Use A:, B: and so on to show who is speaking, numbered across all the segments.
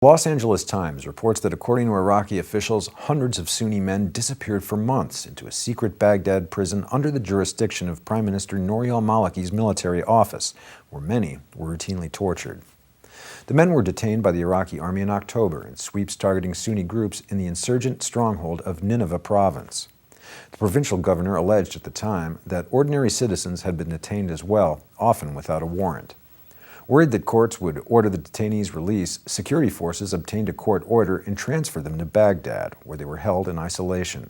A: Los Angeles Times reports that according to Iraqi officials, hundreds of Sunni men disappeared for months into a secret Baghdad prison under the jurisdiction of Prime Minister Nouri al-Maliki's military office, where many were routinely tortured. The men were detained by the Iraqi army in October in sweeps targeting Sunni groups in the insurgent stronghold of Nineveh province. The provincial governor alleged at the time that ordinary citizens had been detained as well, often without a warrant. Worried that courts would order the detainees' release, security forces obtained a court order and transferred them to Baghdad, where they were held in isolation.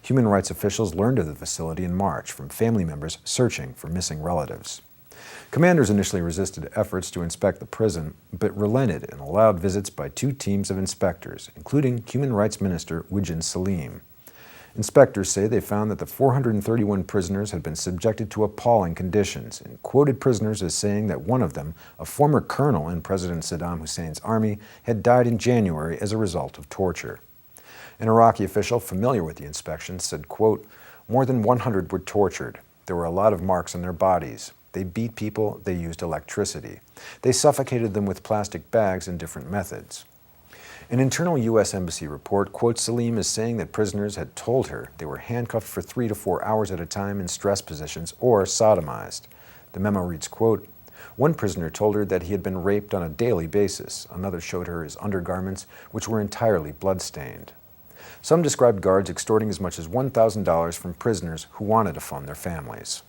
A: Human rights officials learned of the facility in March from family members searching for missing relatives. Commanders initially resisted efforts to inspect the prison, but relented and allowed visits by two teams of inspectors, including Human Rights Minister Salim. Inspectors say they found that the 431 prisoners had been subjected to appalling conditions and quoted prisoners as saying that one of them, a former colonel in President Saddam Hussein's army, had died in January as a result of torture. An Iraqi official familiar with the inspection said, quote, "More than 100 were tortured. There were a lot of marks on their bodies. They beat people, they used electricity. They suffocated them with plastic bags and different methods." An internal U.S. Embassy report quotes Salim as saying that prisoners had told her they were handcuffed for 3 to 4 hours at a time in stress positions or sodomized. The memo reads, quote, "One prisoner told her that he had been raped on a daily basis. Another showed her his undergarments, which were entirely blood-stained." Some described guards extorting as much as $1,000 from prisoners who wanted to fund their families.